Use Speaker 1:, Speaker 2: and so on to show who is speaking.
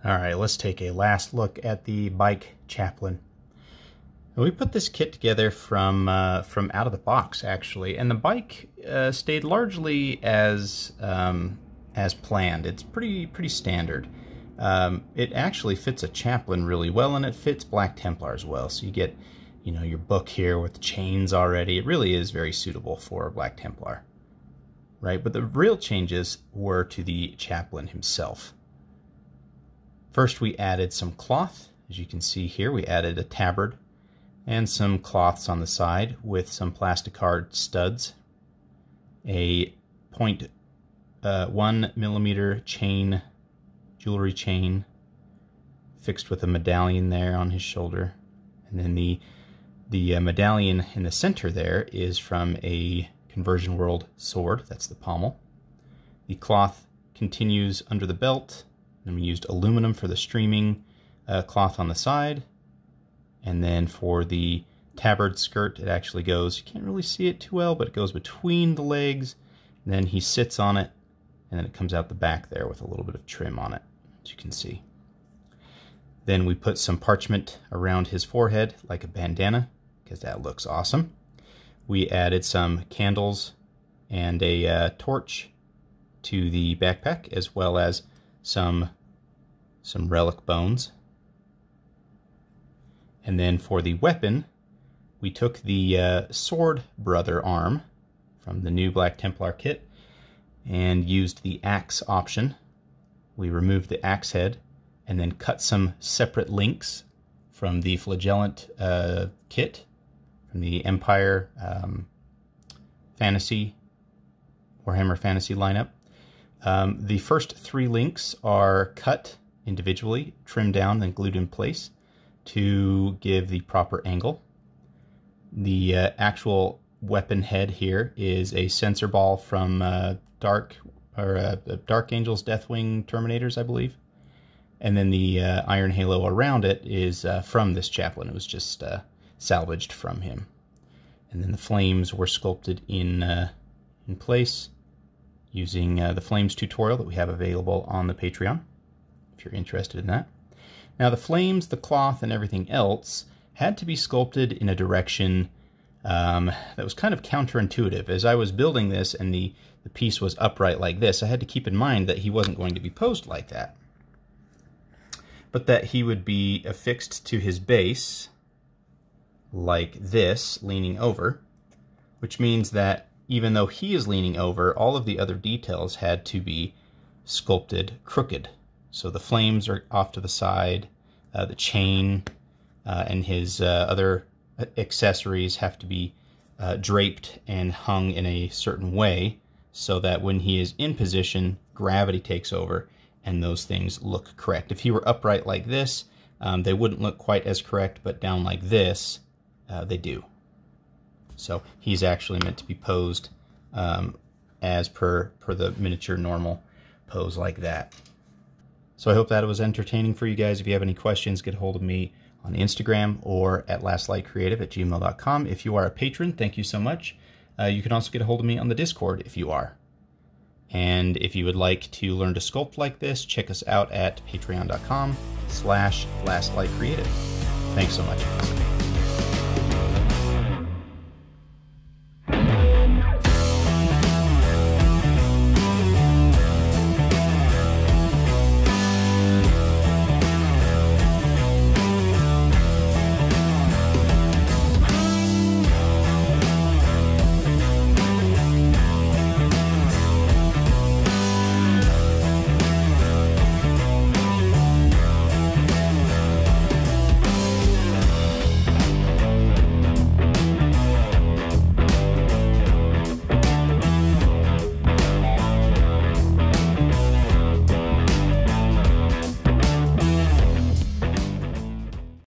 Speaker 1: Alright, let's take a last look at the bike Chaplain. We put this kit together from out of the box, actually, and the bike stayed largely as planned. It's pretty standard. It actually fits a Chaplain really well, and it fits Black Templar as well. So you get, you know, your book here with the chains already. It really is very suitable for Black Templar, right? But the real changes were to the Chaplain himself. First, we added some cloth. As you can see here, we added a tabard and some cloths on the side with some plasticard studs, a 0.1 millimeter chain, jewelry chain, fixed with a medallion there on his shoulder, and then the medallion in the center there is from a Conversion World sword. That's the pommel. The cloth continues under the belt, and we used aluminum for the streaming cloth on the side. And then for the tabard skirt, it actually goes, you can't really see it too well, but it goes between the legs, and then he sits on it, and then it comes out the back there with a little bit of trim on it, as you can see. Then we put some parchment around his forehead, like a bandana, because that looks awesome. We added some candles and a torch to the backpack, as well as some relic bones. And then for the weapon, we took the sword brother arm from the new Black Templar kit and used the axe option. We removed the axe head and then cut some separate links from the flagellant kit from the Empire Fantasy, Warhammer Fantasy lineup. The first 3 links are cut individually, trimmed down, and glued in place to give the proper angle. The actual weapon head here is a sensor ball from Dark Angel's Deathwing Terminators, I believe. And then the iron halo around it is from this Chaplain. It was just salvaged from him. And then the flames were sculpted in place using the Flames tutorial that we have available on the Patreon, if you're interested in that. Now the flames, the cloth, and everything else had to be sculpted in a direction that was kind of counterintuitive. As I was building this and the piece was upright like this, I had to keep in mind that he wasn't going to be posed like that, but that he would be affixed to his base like this, leaning over, which means that even though he is leaning over, all of the other details had to be sculpted crooked. So the flames are off to the side, the chain and his other accessories have to be draped and hung in a certain way so that when he is in position, gravity takes over and those things look correct. If he were upright like this, they wouldn't look quite as correct, but down like this, they do. So he's actually meant to be posed as per the miniature normal pose like that. So I hope that was entertaining for you guys. If you have any questions, get a hold of me on Instagram or at lastlightcreative@gmail.com. If you are a patron, thank you so much. You can also get a hold of me on the Discord if you are. And if you would like to learn to sculpt like this, check us out at patreon.com/lastlightcreative. Thanks so much.